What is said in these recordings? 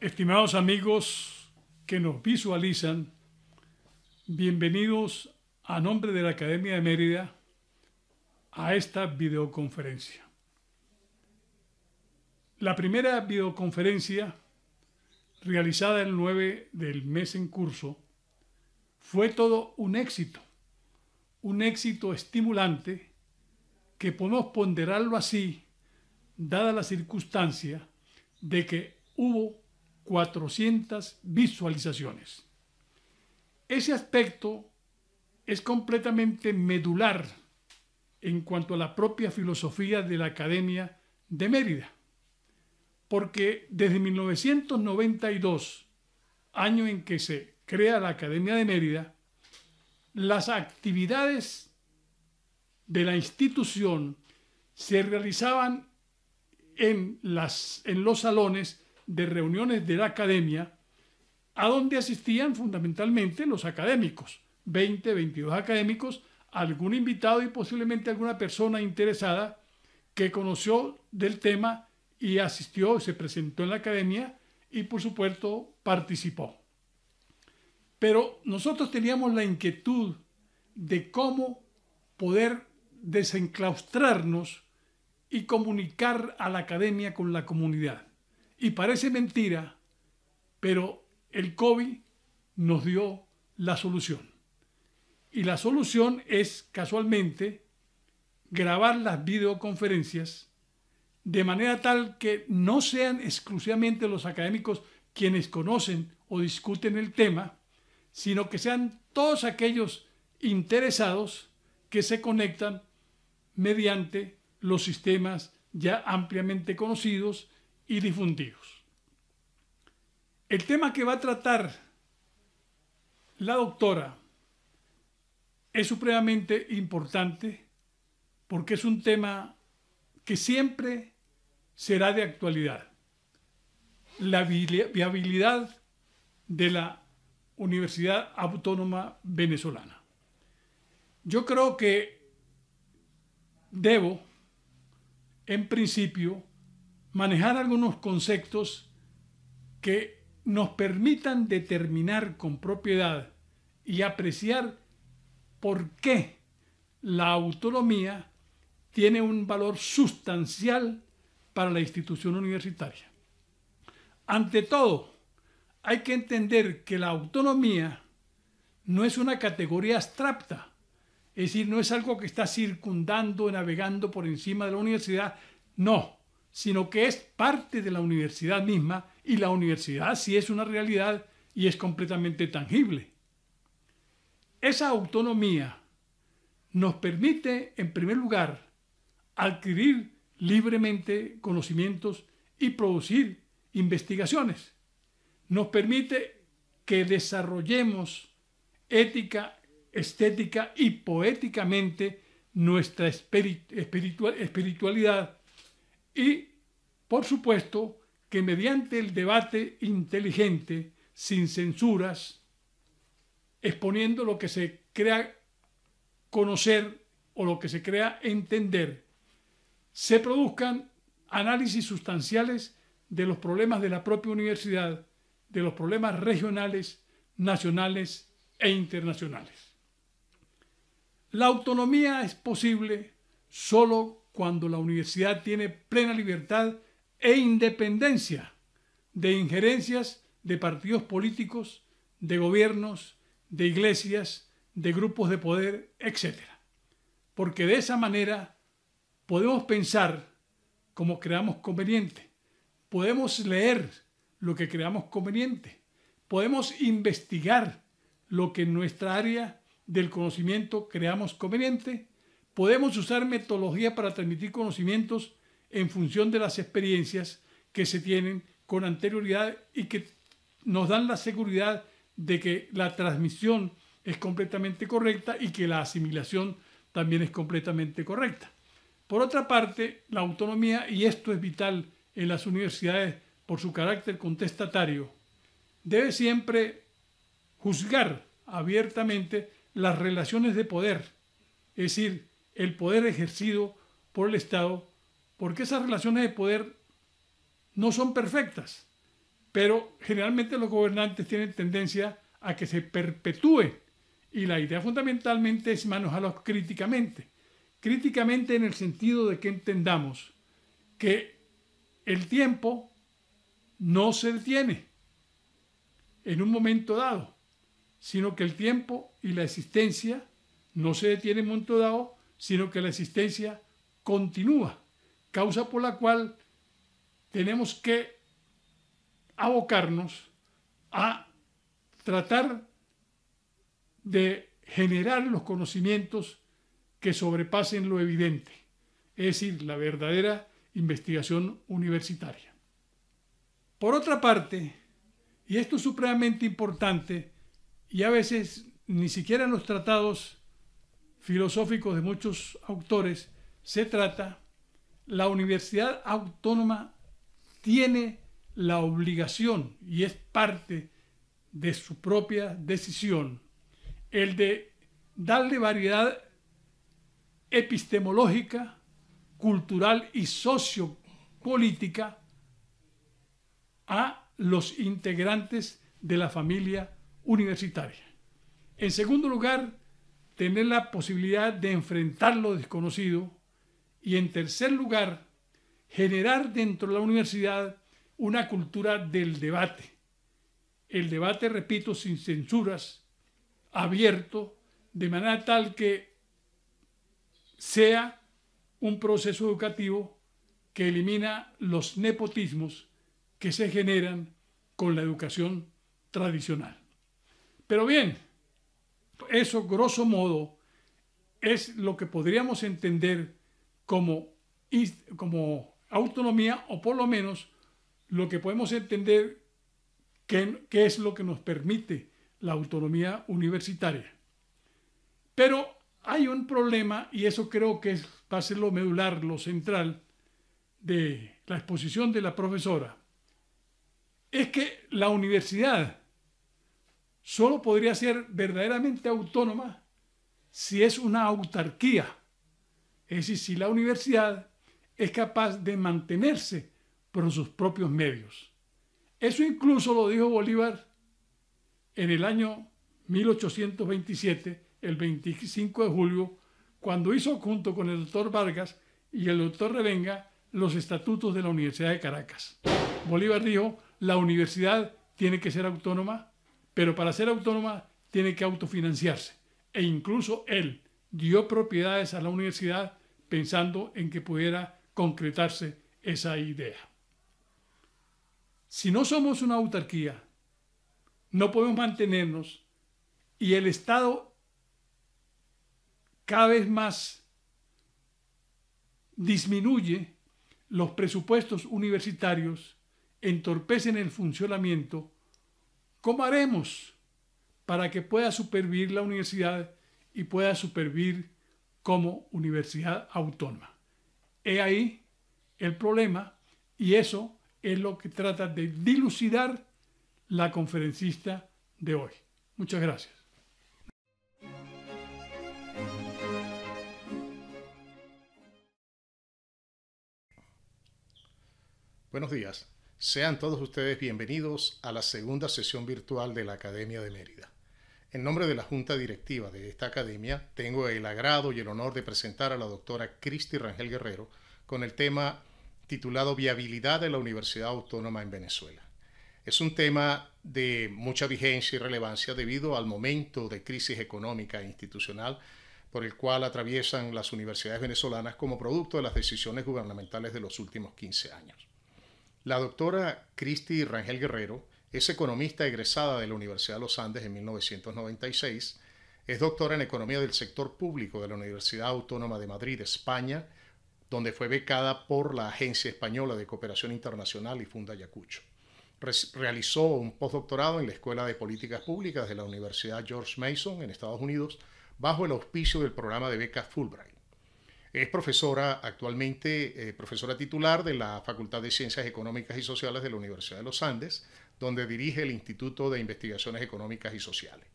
Estimados amigos que nos visualizan, bienvenidos a nombre de la Academia de Mérida a esta videoconferencia. La primera videoconferencia, realizada el 9 del mes en curso, fue todo un éxito estimulante que podemos ponderarlo así, dada la circunstancia de que hubo 400 visualizaciones. Ese aspecto es completamente medular en cuanto a la propia filosofía de la Academia de Mérida, porque desde 1992, año en que se crea la Academia de Mérida, las actividades de la institución se realizaban en los salones de reuniones de la academia, a donde asistían fundamentalmente los académicos, 20, 22 académicos, algún invitado y posiblemente alguna persona interesada que conoció del tema y asistió, se presentó en la academia y por supuesto participó. Pero nosotros teníamos la inquietud de cómo poder desenclaustrarnos y comunicar a la academia con la comunidad. Y parece mentira, pero el COVID nos dio la solución. Y la solución es, casualmente, grabar las videoconferencias de manera tal que no sean exclusivamente los académicos quienes conocen o discuten el tema, sino que sean todos aquellos interesados que se conectan mediante los sistemas ya ampliamente conocidos y difundidos. El tema que va a tratar la doctora es supremamente importante porque es un tema que siempre será de actualidad. La viabilidad de la Universidad Autónoma Venezolana. Yo creo que debo, en principio, manejar algunos conceptos que nos permitan determinar con propiedad y apreciar por qué la autonomía tiene un valor sustancial para la institución universitaria. Ante todo, hay que entender que la autonomía no es una categoría abstracta, es decir, no es algo que está circundando, navegando por encima de la universidad, no, sino que es parte de la universidad misma y la universidad sí es una realidad y es completamente tangible. Esa autonomía nos permite, en primer lugar, adquirir libremente conocimientos y producir investigaciones. Nos permite que desarrollemos ética, estética y poéticamente nuestra espiritualidad y, por supuesto, que mediante el debate inteligente, sin censuras, exponiendo lo que se crea conocer o lo que se crea entender, se produzcan análisis sustanciales de los problemas de la propia universidad, de los problemas regionales, nacionales e internacionales. La autonomía es posible solo cuando la universidad tiene plena libertad e independencia de injerencias de partidos políticos, de gobiernos, de iglesias, de grupos de poder, etc. Porque de esa manera podemos pensar como creamos conveniente, podemos leer lo que creamos conveniente, podemos investigar lo que en nuestra área del conocimiento creamos conveniente, podemos usar metodología para transmitir conocimientos en función de las experiencias que se tienen con anterioridad y que nos dan la seguridad de que la transmisión es completamente correcta y que la asimilación también es completamente correcta. Por otra parte, la autonomía, y esto es vital en las universidades por su carácter contestatario, debe siempre juzgar abiertamente las relaciones de poder, es decir, el poder ejercido por el Estado, porque esas relaciones de poder no son perfectas, pero generalmente los gobernantes tienen tendencia a que se perpetúe, y la idea fundamentalmente es manejarlos críticamente. Críticamente en el sentido de que entendamos que el tiempo no se detiene en un momento dado, sino que el tiempo y la existencia no se detiene en un momento dado, sino que la existencia continúa, causa por la cual tenemos que abocarnos a tratar de generar los conocimientos que sobrepasen lo evidente, es decir, la verdadera investigación universitaria. Por otra parte, y esto es supremamente importante, y a veces ni siquiera en los tratados filosóficos de muchos autores se trata, la Universidad Autónoma tiene la obligación, y es parte de su propia decisión, el de darle variedad epistemológica, cultural y sociopolítica a los integrantes de la familia universitaria. En segundo lugar, tener la posibilidad de enfrentar lo desconocido. Y en tercer lugar, generar dentro de la universidad una cultura del debate. El debate, repito, sin censuras, abierto, de manera tal que sea un proceso educativo que elimina los nepotismos que se generan con la educación tradicional. Pero bien, eso grosso modo es lo que podríamos entender como autonomía, o por lo menos lo que podemos entender que es lo que nos permite la autonomía universitaria. Pero hay un problema, y eso creo que va a ser lo medular, lo central de la exposición de la profesora, es que la universidad solo podría ser verdaderamente autónoma si es una autarquía, es decir, si la universidad es capaz de mantenerse por sus propios medios. Eso incluso lo dijo Bolívar en el año 1827, el 25 de julio, cuando hizo junto con el doctor Vargas y el doctor Revenga los estatutos de la Universidad de Caracas. Bolívar dijo, la universidad tiene que ser autónoma, pero para ser autónoma tiene que autofinanciarse. E incluso él dio propiedades a la universidad pensando en que pudiera concretarse esa idea. Si no somos una autarquía, no podemos mantenernos, y el Estado cada vez más disminuye los presupuestos universitarios, entorpecen el funcionamiento. ¿Cómo haremos para que pueda supervivir la universidad y pueda supervivir como universidad autónoma? He ahí el problema, y eso es lo que trata de dilucidar la conferencista de hoy. Muchas gracias. Buenos días. Sean todos ustedes bienvenidos a la segunda sesión virtual de la Academia de Mérida. En nombre de la Junta Directiva de esta academia, tengo el agrado y el honor de presentar a la doctora Cristi Rangel Guerrero con el tema titulado Viabilidad de la Universidad Autónoma en Venezuela. Es un tema de mucha vigencia y relevancia debido al momento de crisis económica e institucional por el cual atraviesan las universidades venezolanas como producto de las decisiones gubernamentales de los últimos 15 años. La doctora Cristi Rangel Guerrero es economista egresada de la Universidad de los Andes en 1996, es doctora en Economía del Sector Público de la Universidad Autónoma de Madrid, España, donde fue becada por la Agencia Española de Cooperación Internacional y Funda Ayacucho. Realizó un postdoctorado en la Escuela de Políticas Públicas de la Universidad George Mason en Estados Unidos, bajo el auspicio del programa de becas Fulbright. Es profesora actualmente, profesora titular de la Facultad de Ciencias Económicas y Sociales de la Universidad de los Andes, donde dirige el Instituto de Investigaciones Económicas y Sociales.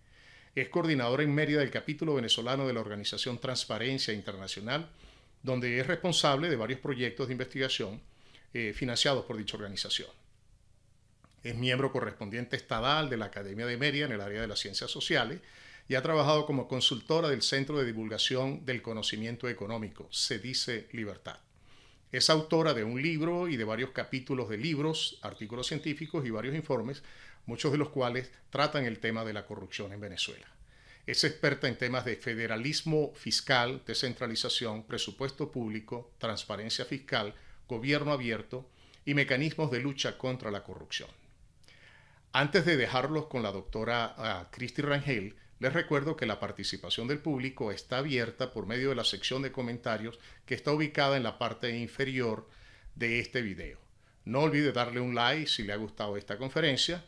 Es coordinadora en Mérida del capítulo venezolano de la organización Transparencia Internacional, donde es responsable de varios proyectos de investigación financiados por dicha organización. Es miembro correspondiente estadal de la Academia de Mérida en el área de las ciencias sociales y ha trabajado como consultora del Centro de Divulgación del Conocimiento Económico, CEDICE Libertad. Es autora de un libro y de varios capítulos de libros, artículos científicos y varios informes, muchos de los cuales tratan el tema de la corrupción en Venezuela. Es experta en temas de federalismo fiscal, descentralización, presupuesto público, transparencia fiscal, gobierno abierto y mecanismos de lucha contra la corrupción. Antes de dejarlos con la doctora Cristi Rangel, les recuerdo que la participación del público está abierta por medio de la sección de comentarios que está ubicada en la parte inferior de este video. No olvide darle un like si le ha gustado esta conferencia.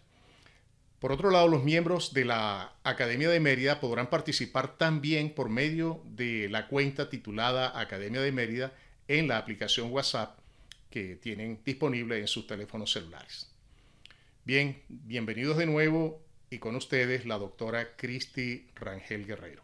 Por otro lado, los miembros de la Academia de Mérida podrán participar también por medio de la cuenta titulada Academia de Mérida en la aplicación WhatsApp que tienen disponible en sus teléfonos celulares. Bien, bienvenidos de nuevo y con ustedes la doctora Cristi Rangel Guerrero.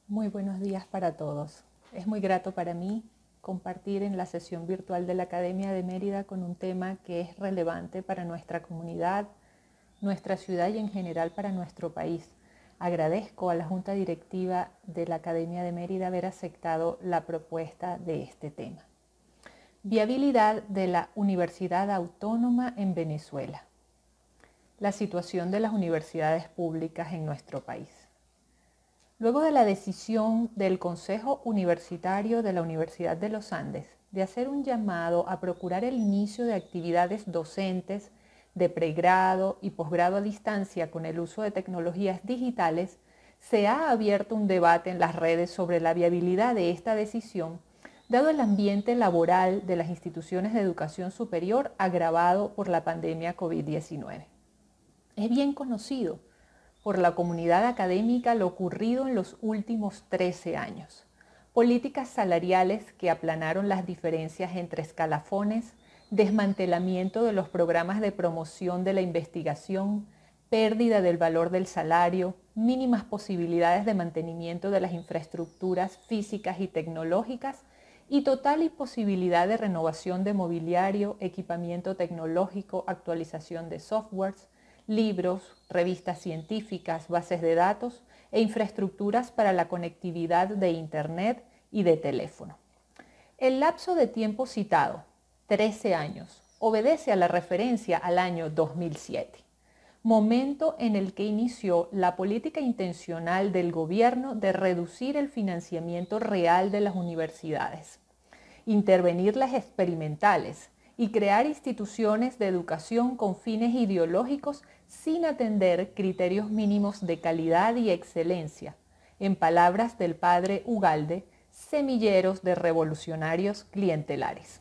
Muy buenos días para todos. Es muy grato para mí compartir en la sesión virtual de la Academia de Mérida con un tema que es relevante para nuestra comunidad, nuestra ciudad y en general para nuestro país. Agradezco a la Junta Directiva de la Academia de Mérida haber aceptado la propuesta de este tema. Viabilidad de la Universidad Autónoma en Venezuela. La situación de las universidades públicas en nuestro país. Luego de la decisión del Consejo Universitario de la Universidad de los Andes de hacer un llamado a procurar el inicio de actividades docentes de pregrado y posgrado a distancia con el uso de tecnologías digitales, se ha abierto un debate en las redes sobre la viabilidad de esta decisión, dado el ambiente laboral de las instituciones de educación superior agravado por la pandemia COVID-19. Es bien conocido por la comunidad académica lo ocurrido en los últimos 13 años. Políticas salariales que aplanaron las diferencias entre escalafones, desmantelamiento de los programas de promoción de la investigación, pérdida del valor del salario, mínimas posibilidades de mantenimiento de las infraestructuras físicas y tecnológicas y total imposibilidad de renovación de mobiliario, equipamiento tecnológico, actualización de softwares, libros, revistas científicas, bases de datos e infraestructuras para la conectividad de Internet y de teléfono. El lapso de tiempo citado, 13 años, obedece a la referencia al año 2007, momento en el que inició la política intencional del gobierno de reducir el financiamiento real de las universidades, intervenir las experimentales y crear instituciones de educación con fines ideológicos sin atender criterios mínimos de calidad y excelencia, en palabras del padre Ugalde, semilleros de revolucionarios clientelares.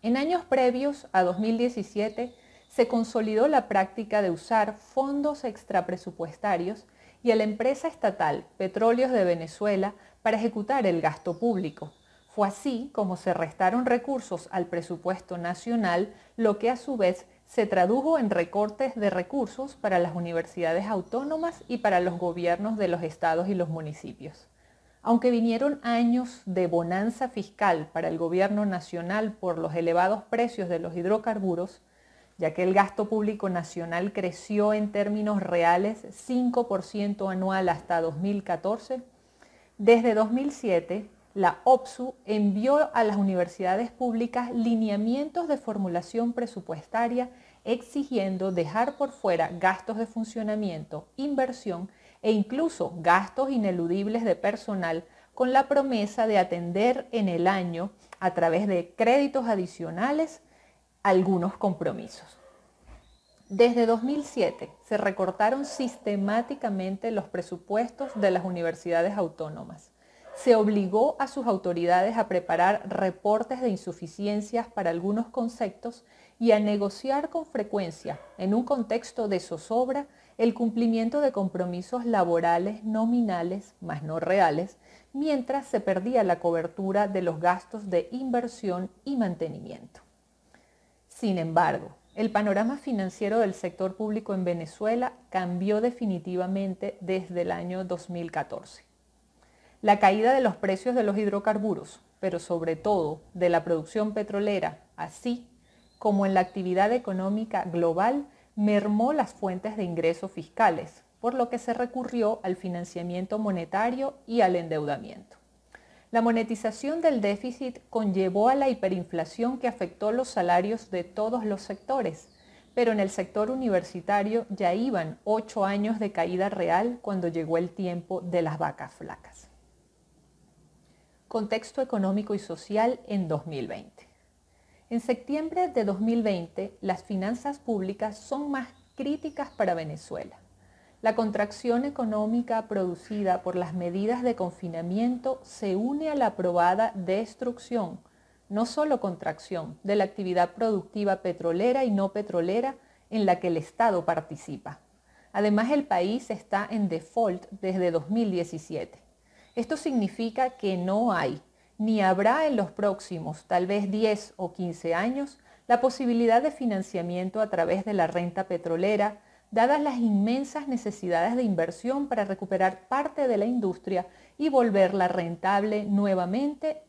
En años previos a 2017 se consolidó la práctica de usar fondos extrapresupuestarios y a la empresa estatal Petróleos de Venezuela para ejecutar el gasto público. Fue así como se restaron recursos al presupuesto nacional, lo que a su vez se tradujo en recortes de recursos para las universidades autónomas y para los gobiernos de los estados y los municipios. Aunque vinieron años de bonanza fiscal para el gobierno nacional por los elevados precios de los hidrocarburos, ya que el gasto público nacional creció en términos reales 5% anual hasta 2014, desde 2007 la OPSU envió a las universidades públicas lineamientos de formulación presupuestaria exigiendo dejar por fuera gastos de funcionamiento, inversión e incluso gastos ineludibles de personal con la promesa de atender en el año, a través de créditos adicionales, algunos compromisos. Desde 2007 se recortaron sistemáticamente los presupuestos de las universidades autónomas. Se obligó a sus autoridades a preparar reportes de insuficiencias para algunos conceptos y a negociar con frecuencia, en un contexto de zozobra, el cumplimiento de compromisos laborales nominales, más no reales, mientras se perdía la cobertura de los gastos de inversión y mantenimiento. Sin embargo, El panorama financiero del sector público en Venezuela cambió definitivamente desde el año 2014. La caída de los precios de los hidrocarburos, pero sobre todo de la producción petrolera, así como en la actividad económica global, mermó las fuentes de ingresos fiscales, por lo que se recurrió al financiamiento monetario y al endeudamiento. La monetización del déficit conllevó a la hiperinflación que afectó los salarios de todos los sectores, pero en el sector universitario ya iban 8 años de caída real cuando llegó el tiempo de las vacas flacas. Contexto económico y social en 2020. En septiembre de 2020, las finanzas públicas son más críticas para Venezuela. La contracción económica producida por las medidas de confinamiento se une a la probada destrucción, no solo contracción, de la actividad productiva petrolera y no petrolera en la que el Estado participa. Además, el país está en default desde 2017. Esto significa que no hay, ni habrá en los próximos, tal vez 10 o 15 años, la posibilidad de financiamiento a través de la renta petrolera, dadas las inmensas necesidades de inversión para recuperar parte de la industria y volverla rentable nuevamente,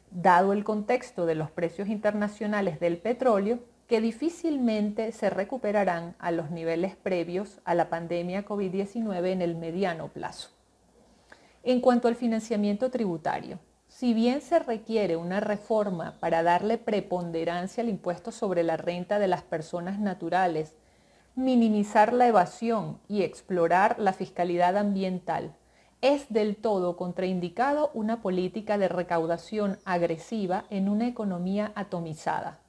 dado el contexto de los precios internacionales del petróleo, que difícilmente se recuperarán a los niveles previos a la pandemia COVID-19 en el mediano plazo. En cuanto al financiamiento tributario, si bien se requiere una reforma para darle preponderancia al impuesto sobre la renta de las personas naturales, minimizar la evasión y explorar la fiscalidad ambiental, es del todo contraindicado una política de recaudación agresiva en una economía atomizada,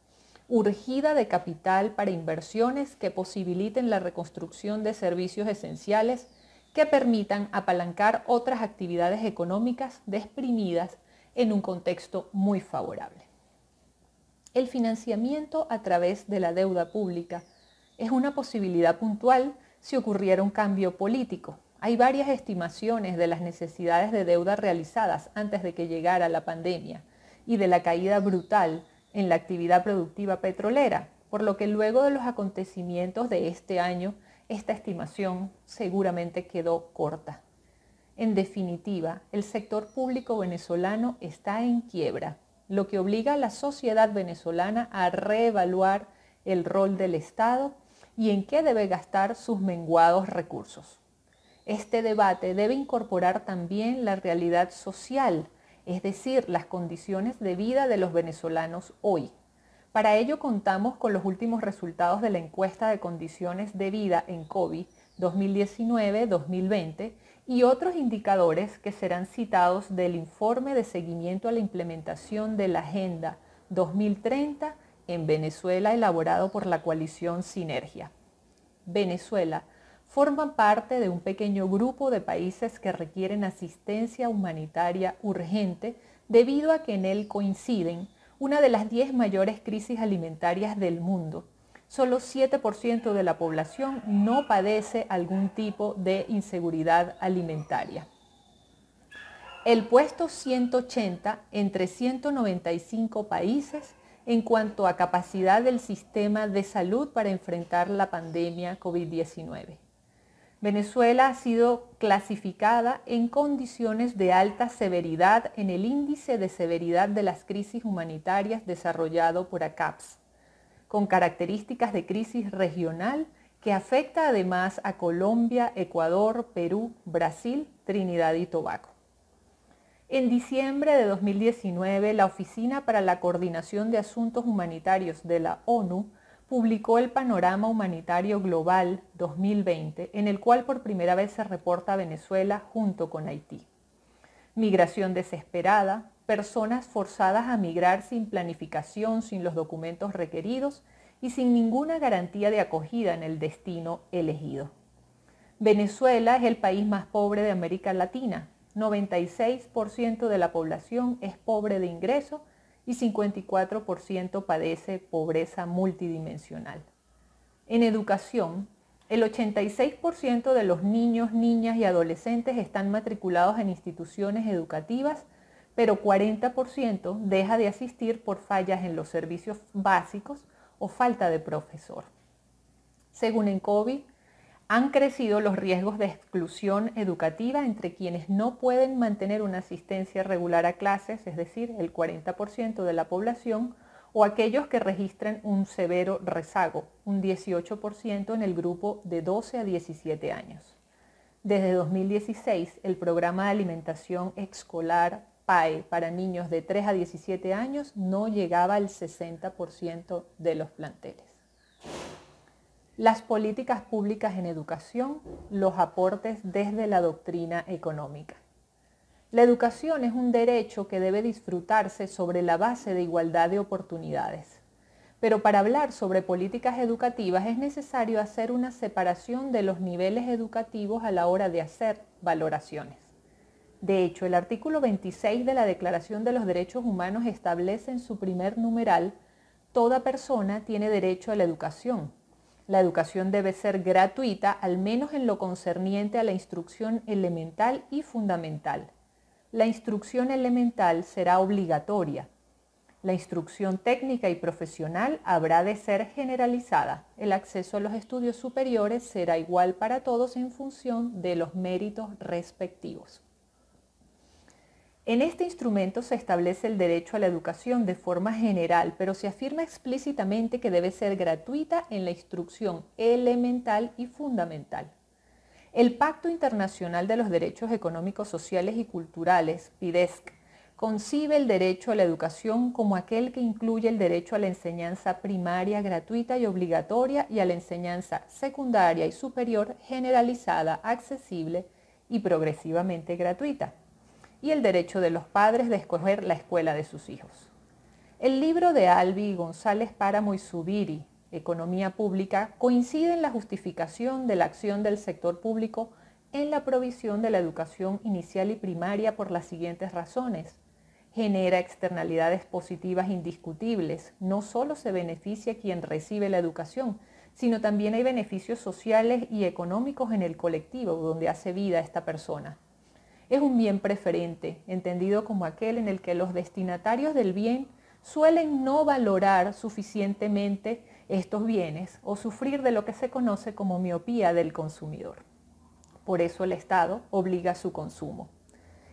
urgida de capital para inversiones que posibiliten la reconstrucción de servicios esenciales que permitan apalancar otras actividades económicas desprimidas en un contexto muy favorable. El financiamiento a través de la deuda pública es una posibilidad puntual si ocurriera un cambio político. Hay varias estimaciones de las necesidades de deuda realizadas antes de que llegara la pandemia y de la caída brutal en la actividad productiva petrolera, por lo que luego de los acontecimientos de este año, esta estimación seguramente quedó corta. En definitiva, el sector público venezolano está en quiebra, lo que obliga a la sociedad venezolana a reevaluar el rol del Estado y en qué debe gastar sus menguados recursos. Este debate debe incorporar también la realidad social, es decir, las condiciones de vida de los venezolanos hoy. Para ello contamos con los últimos resultados de la encuesta de condiciones de vida en COVID 2019-2020 y otros indicadores que serán citados del informe de seguimiento a la implementación de la Agenda 2030 en Venezuela elaborado por la coalición Sinergia. Venezuela forma parte de un pequeño grupo de países que requieren asistencia humanitaria urgente debido a que en él coinciden una de las 10 mayores crisis alimentarias del mundo. Solo 7% de la población no padece algún tipo de inseguridad alimentaria. El puesto 180 entre 195 países en cuanto a capacidad del sistema de salud para enfrentar la pandemia COVID-19. Venezuela ha sido clasificada en condiciones de alta severidad en el índice de severidad de las crisis humanitarias desarrollado por ACAPS, con características de crisis regional que afecta además a Colombia, Ecuador, Perú, Brasil, Trinidad y Tobago. En diciembre de 2019, la Oficina para la Coordinación de Asuntos Humanitarios de la ONU publicó el Panorama Humanitario Global 2020, en el cual por primera vez se reporta a Venezuela junto con Haití. Migración desesperada, personas forzadas a migrar sin planificación, sin los documentos requeridos y sin ninguna garantía de acogida en el destino elegido. Venezuela es el país más pobre de América Latina. 96% de la población es pobre de ingreso y 54% padece pobreza multidimensional. En educación, el 86% de los niños, niñas y adolescentes están matriculados en instituciones educativas, pero 40% deja de asistir por fallas en los servicios básicos o falta de profesor. Según ENCOVI, han crecido los riesgos de exclusión educativa entre quienes no pueden mantener una asistencia regular a clases, es decir, el 40% de la población, o aquellos que registran un severo rezago, un 18% en el grupo de 12 a 17 años. Desde 2016, el programa de alimentación escolar PAE para niños de 3 a 17 años no llegaba al 60% de los planteles. Las políticas públicas en educación, los aportes desde la doctrina económica. La educación es un derecho que debe disfrutarse sobre la base de igualdad de oportunidades. Pero para hablar sobre políticas educativas es necesario hacer una separación de los niveles educativos a la hora de hacer valoraciones. De hecho, el artículo 26 de la Declaración de los Derechos Humanos establece en su primer numeral: toda persona tiene derecho a la educación. La educación debe ser gratuita, al menos en lo concerniente a la instrucción elemental y fundamental. La instrucción elemental será obligatoria. La instrucción técnica y profesional habrá de ser generalizada. El acceso a los estudios superiores será igual para todos en función de los méritos respectivos. En este instrumento se establece el derecho a la educación de forma general, pero se afirma explícitamente que debe ser gratuita en la instrucción elemental y fundamental. El Pacto Internacional de los Derechos Económicos, Sociales y Culturales, PIDESC, concibe el derecho a la educación como aquel que incluye el derecho a la enseñanza primaria gratuita y obligatoria y a la enseñanza secundaria y superior generalizada, accesible y progresivamente gratuita, y el derecho de los padres de escoger la escuela de sus hijos. El libro de Albi y González Páramo y Zubiri, Economía Pública, coincide en la justificación de la acción del sector público en la provisión de la educación inicial y primaria por las siguientes razones. Genera externalidades positivas indiscutibles. No solo se beneficia quien recibe la educación, sino también hay beneficios sociales y económicos en el colectivo donde hace vida esta persona. Es un bien preferente, entendido como aquel en el que los destinatarios del bien suelen no valorar suficientemente estos bienes o sufrir de lo que se conoce como miopía del consumidor. Por eso el Estado obliga su consumo.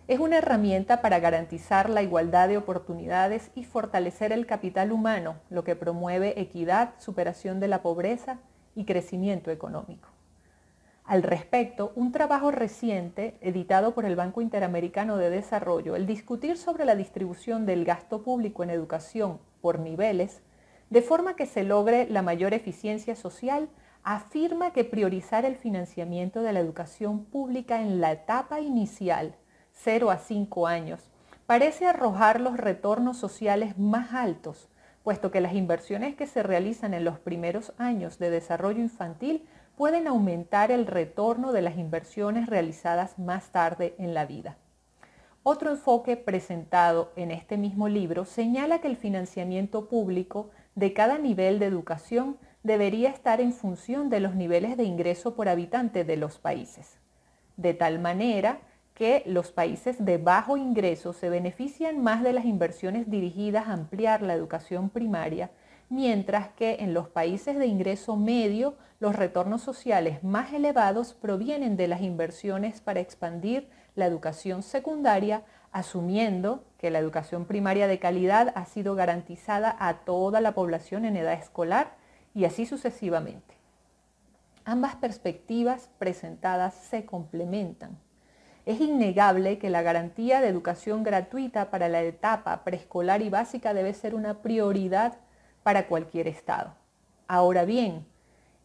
Es una herramienta para garantizar la igualdad de oportunidades y fortalecer el capital humano, lo que promueve equidad, superación de la pobreza y crecimiento económico. Al respecto, un trabajo reciente, editado por el Banco Interamericano de Desarrollo, el discutir sobre la distribución del gasto público en educación por niveles, de forma que se logre la mayor eficiencia social, afirma que priorizar el financiamiento de la educación pública en la etapa inicial, 0 a 5 años, parece arrojar los retornos sociales más altos, puesto que las inversiones que se realizan en los primeros años de desarrollo infantil pueden aumentar el retorno de las inversiones realizadas más tarde en la vida. Otro enfoque presentado en este mismo libro señala que el financiamiento público de cada nivel de educación debería estar en función de los niveles de ingreso por habitante de los países, de tal manera que los países de bajo ingreso se benefician más de las inversiones dirigidas a ampliar la educación primaria, mientras que en los países de ingreso medio los retornos sociales más elevados provienen de las inversiones para expandir la educación secundaria, asumiendo que la educación primaria de calidad ha sido garantizada a toda la población en edad escolar y así sucesivamente. Ambas perspectivas presentadas se complementan. Es innegable que la garantía de educación gratuita para la etapa preescolar y básica debe ser una prioridad para cualquier Estado. Ahora bien,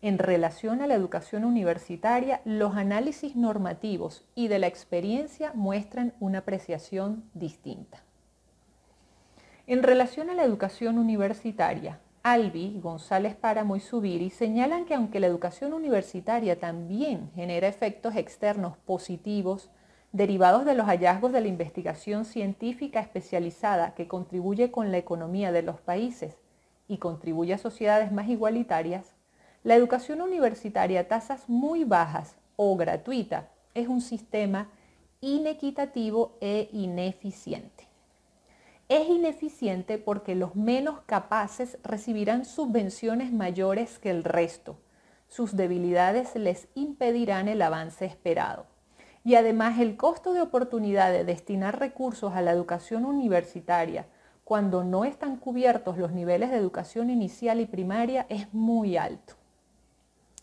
en relación a la educación universitaria, los análisis normativos y de la experiencia muestran una apreciación distinta. En relación a la educación universitaria, Albi, González Páramo y Zubiri señalan que aunque la educación universitaria también genera efectos externos positivos derivados de los hallazgos de la investigación científica especializada que contribuye con la economía de los países y contribuye a sociedades más igualitarias, la educación universitaria a tasas muy bajas o gratuita es un sistema inequitativo e ineficiente. es ineficiente porque los menos capaces recibirán subvenciones mayores que el resto. Sus debilidades les impedirán el avance esperado. Y además el costo de oportunidad de destinar recursos a la educación universitaria cuando no están cubiertos los niveles de educación inicial y primaria es muy alto.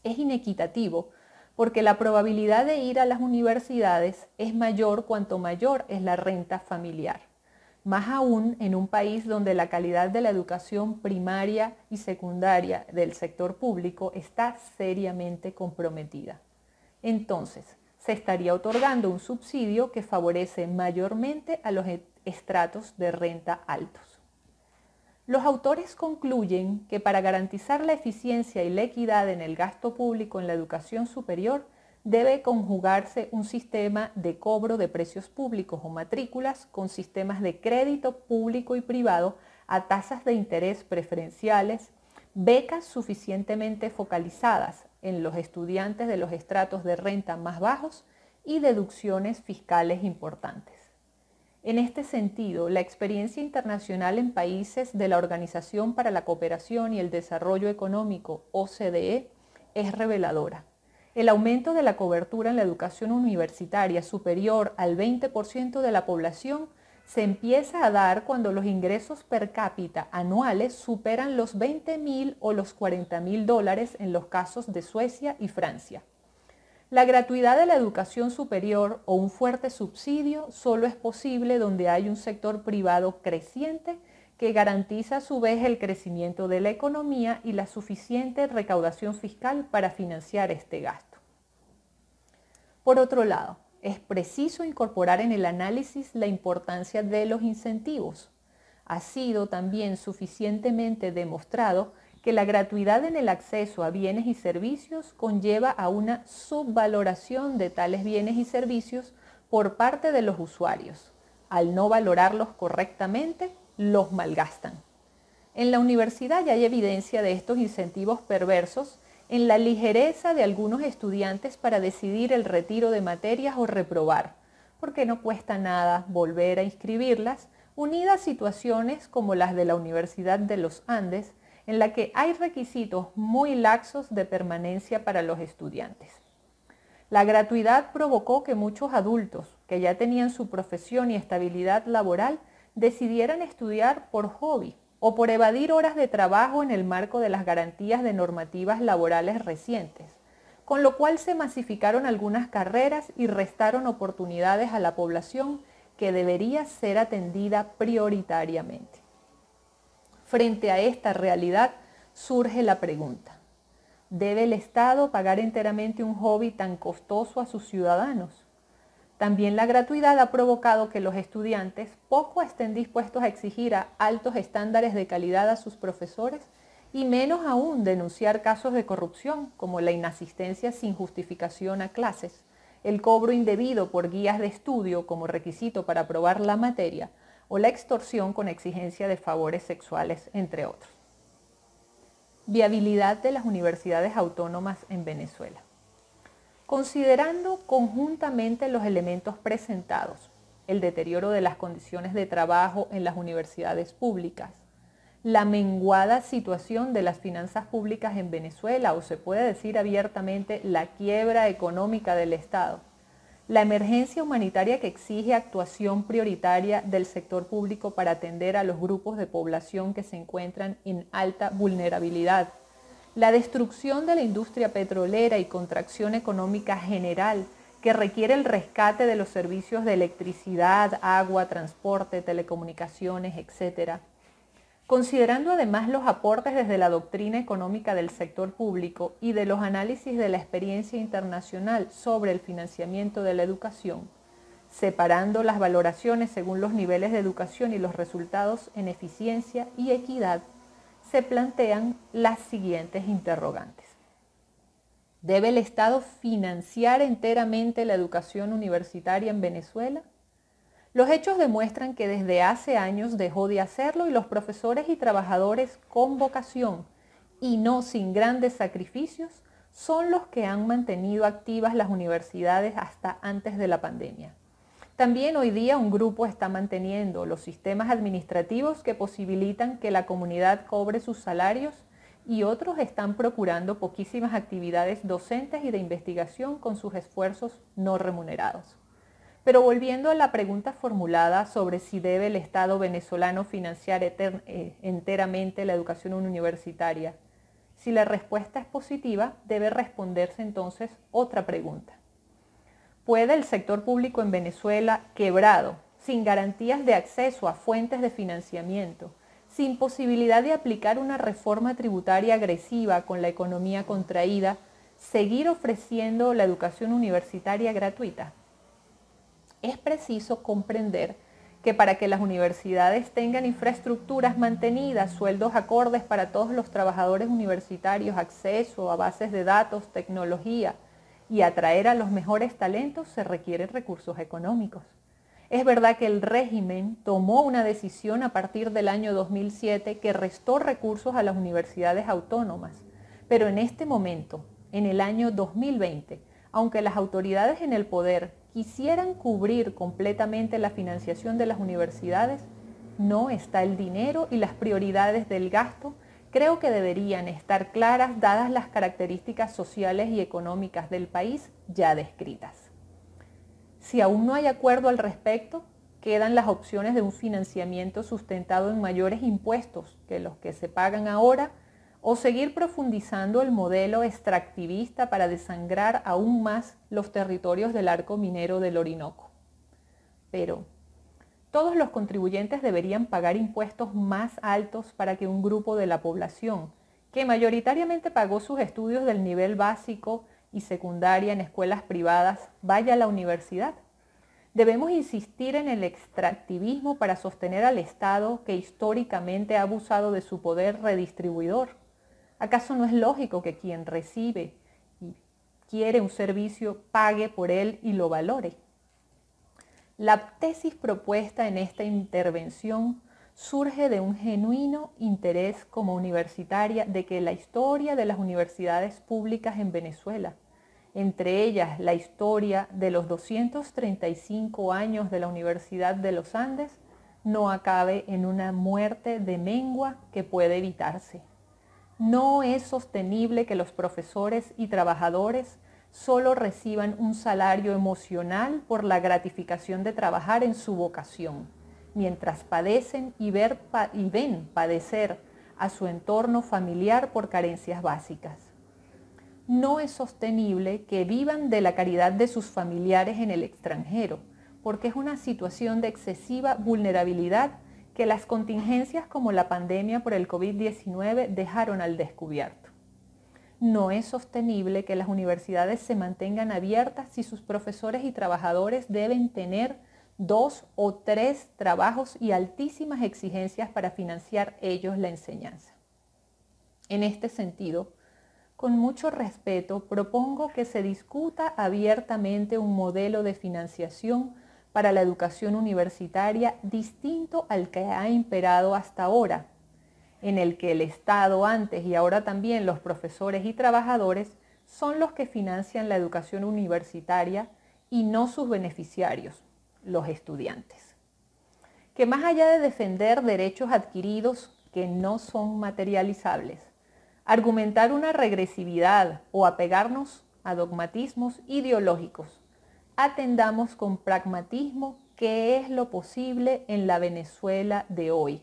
Es inequitativo porque la probabilidad de ir a las universidades es mayor cuanto mayor es la renta familiar. Más aún en un país donde la calidad de la educación primaria y secundaria del sector público está seriamente comprometida. Entonces, se estaría otorgando un subsidio que favorece mayormente a los estratos de renta altos. Los autores concluyen que para garantizar la eficiencia y la equidad en el gasto público en la educación superior, debe conjugarse un sistema de cobro de precios públicos o matrículas con sistemas de crédito público y privado a tasas de interés preferenciales, becas suficientemente focalizadas en los estudiantes de los estratos de renta más bajos y deducciones fiscales importantes. En este sentido, la experiencia internacional en países de la Organización para la Cooperación y el Desarrollo Económico, OCDE, es reveladora. El aumento de la cobertura en la educación universitaria superior al 20% de la población se empieza a dar cuando los ingresos per cápita anuales superan los $20.000 o los $40.000 en los casos de Suecia y Francia. La gratuidad de la educación superior o un fuerte subsidio solo es posible donde hay un sector privado creciente que garantiza a su vez el crecimiento de la economía y la suficiente recaudación fiscal para financiar este gasto. Por otro lado, es preciso incorporar en el análisis la importancia de los incentivos. Ha sido también suficientemente demostrado que la gratuidad en el acceso a bienes y servicios conlleva a una subvaloración de tales bienes y servicios por parte de los usuarios. Al no valorarlos correctamente, los malgastan. En la universidad ya hay evidencia de estos incentivos perversos en la ligereza de algunos estudiantes para decidir el retiro de materias o reprobar, porque no cuesta nada volver a inscribirlas, unidas a situaciones como las de la Universidad de los Andes, en la que hay requisitos muy laxos de permanencia para los estudiantes. La gratuidad provocó que muchos adultos que ya tenían su profesión y estabilidad laboral decidieran estudiar por hobby o por evadir horas de trabajo en el marco de las garantías de normativas laborales recientes, con lo cual se masificaron algunas carreras y restaron oportunidades a la población que debería ser atendida prioritariamente. Frente a esta realidad surge la pregunta: ¿debe el Estado pagar enteramente un hobby tan costoso a sus ciudadanos? También la gratuidad ha provocado que los estudiantes poco estén dispuestos a exigir altos estándares de calidad a sus profesores y menos aún denunciar casos de corrupción como la inasistencia sin justificación a clases, el cobro indebido por guías de estudio como requisito para aprobar la materia o la extorsión con exigencia de favores sexuales, entre otros. Viabilidad de las universidades autónomas en Venezuela. Considerando conjuntamente los elementos presentados, el deterioro de las condiciones de trabajo en las universidades públicas, la menguada situación de las finanzas públicas en Venezuela, o se puede decir abiertamente la quiebra económica del Estado, la emergencia humanitaria que exige actuación prioritaria del sector público para atender a los grupos de población que se encuentran en alta vulnerabilidad, la destrucción de la industria petrolera y contracción económica general que requiere el rescate de los servicios de electricidad, agua, transporte, telecomunicaciones, etc. Considerando además los aportes desde la doctrina económica del sector público y de los análisis de la experiencia internacional sobre el financiamiento de la educación, separando las valoraciones según los niveles de educación y los resultados en eficiencia y equidad, se plantean las siguientes interrogantes. ¿Debe el Estado financiar enteramente la educación universitaria en Venezuela? Los hechos demuestran que desde hace años dejó de hacerlo y los profesores y trabajadores con vocación y no sin grandes sacrificios son los que han mantenido activas las universidades hasta antes de la pandemia. También hoy día un grupo está manteniendo los sistemas administrativos que posibilitan que la comunidad cobre sus salarios y otros están procurando poquísimas actividades docentes y de investigación con sus esfuerzos no remunerados. Pero volviendo a la pregunta formulada sobre si debe el Estado venezolano financiar enteramente la educación universitaria, si la respuesta es positiva, debe responderse entonces otra pregunta. ¿Puede el sector público en Venezuela, quebrado, sin garantías de acceso a fuentes de financiamiento, sin posibilidad de aplicar una reforma tributaria agresiva con la economía contraída, seguir ofreciendo la educación universitaria gratuita? Es preciso comprender que para que las universidades tengan infraestructuras mantenidas, sueldos acordes para todos los trabajadores universitarios, acceso a bases de datos, tecnología y atraer a los mejores talentos, se requieren recursos económicos. Es verdad que el régimen tomó una decisión a partir del año 2007 que restó recursos a las universidades autónomas, pero en este momento, en el año 2020, aunque las autoridades en el poder quisieran cubrir completamente la financiación de las universidades, no está el dinero y las prioridades del gasto creo que deberían estar claras dadas las características sociales y económicas del país ya descritas. Si aún no hay acuerdo al respecto, quedan las opciones de un financiamiento sustentado en mayores impuestos que los que se pagan ahora, o seguir profundizando el modelo extractivista para desangrar aún más los territorios del arco minero del Orinoco. Pero todos los contribuyentes deberían pagar impuestos más altos para que un grupo de la población, que mayoritariamente pagó sus estudios del nivel básico y secundaria en escuelas privadas, vaya a la universidad. Debemos insistir en el extractivismo para sostener al Estado que históricamente ha abusado de su poder redistribuidor. ¿Acaso no es lógico que quien recibe y quiere un servicio pague por él y lo valore? La tesis propuesta en esta intervención surge de un genuino interés como universitaria de que la historia de las universidades públicas en Venezuela, entre ellas la historia de los 235 años de la Universidad de los Andes, no acabe en una muerte de mengua que puede evitarse. No es sostenible que los profesores y trabajadores solo reciban un salario emocional por la gratificación de trabajar en su vocación, mientras padecen y ven padecer a su entorno familiar por carencias básicas. No es sostenible que vivan de la caridad de sus familiares en el extranjero, porque es una situación de excesiva vulnerabilidad que las contingencias como la pandemia por el COVID-19 dejaron al descubierto. No es sostenible que las universidades se mantengan abiertas si sus profesores y trabajadores deben tener 2 o 3 trabajos y altísimas exigencias para financiar ellos la enseñanza. En este sentido, con mucho respeto, propongo que se discuta abiertamente un modelo de financiación para la educación universitaria distinto al que ha imperado hasta ahora, en el que el Estado antes y ahora también los profesores y trabajadores son los que financian la educación universitaria y no sus beneficiarios, los estudiantes. Que más allá de defender derechos adquiridos que no son materializables, argumentar una regresividad o apegarnos a dogmatismos ideológicos, atendamos con pragmatismo qué es lo posible en la Venezuela de hoy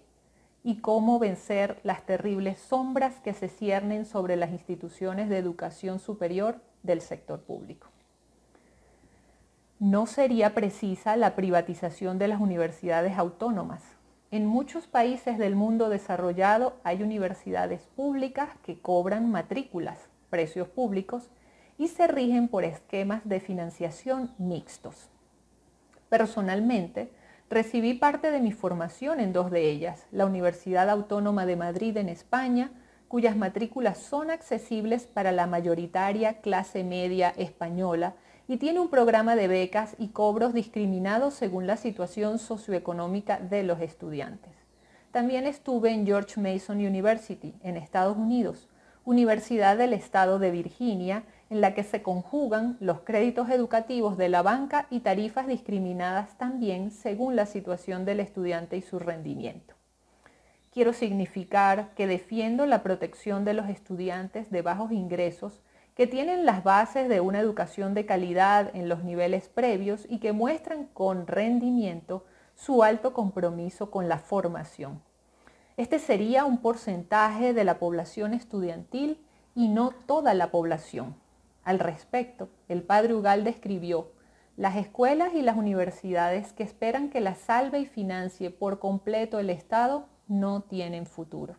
y cómo vencer las terribles sombras que se ciernen sobre las instituciones de educación superior del sector público. No sería precisa la privatización de las universidades autónomas. En muchos países del mundo desarrollado hay universidades públicas que cobran matrículas, precios públicos, y se rigen por esquemas de financiación mixtos. Personalmente, recibí parte de mi formación en 2 de ellas, la Universidad Autónoma de Madrid en España, cuyas matrículas son accesibles para la mayoritaria clase media española y tiene un programa de becas y cobros discriminados según la situación socioeconómica de los estudiantes. También estuve en George Mason University, en Estados Unidos, Universidad del Estado de Virginia, en la que se conjugan los créditos educativos de la banca y tarifas discriminadas también según la situación del estudiante y su rendimiento. Quiero significar que defiendo la protección de los estudiantes de bajos ingresos que tienen las bases de una educación de calidad en los niveles previos y que muestran con rendimiento su alto compromiso con la formación. Este sería un porcentaje de la población estudiantil y no toda la población. Al respecto, el padre Ugalde escribió: las escuelas y las universidades que esperan que las salve y financie por completo el Estado no tienen futuro.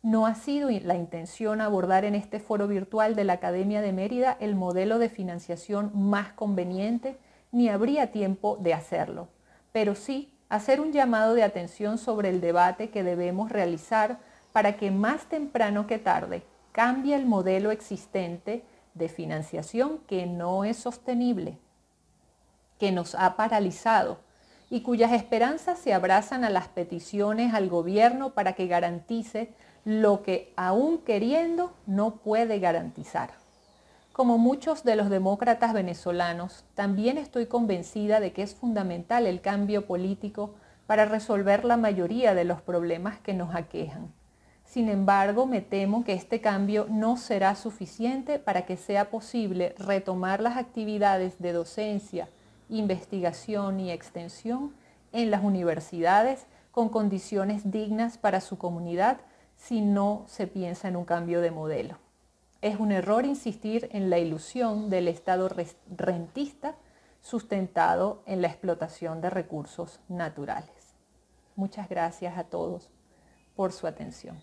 No ha sido la intención abordar en este foro virtual de la Academia de Mérida el modelo de financiación más conveniente, ni habría tiempo de hacerlo, pero sí hacer un llamado de atención sobre el debate que debemos realizar para que más temprano que tarde cambie el modelo existente de financiación que no es sostenible, que nos ha paralizado y cuyas esperanzas se abrazan a las peticiones al gobierno para que garantice lo que, aún queriendo, no puede garantizar. Como muchos de los demócratas venezolanos, también estoy convencida de que es fundamental el cambio político para resolver la mayoría de los problemas que nos aquejan. Sin embargo, me temo que este cambio no será suficiente para que sea posible retomar las actividades de docencia, investigación y extensión en las universidades con condiciones dignas para su comunidad si no se piensa en un cambio de modelo. Es un error insistir en la ilusión del Estado rentista sustentado en la explotación de recursos naturales. Muchas gracias a todos por su atención.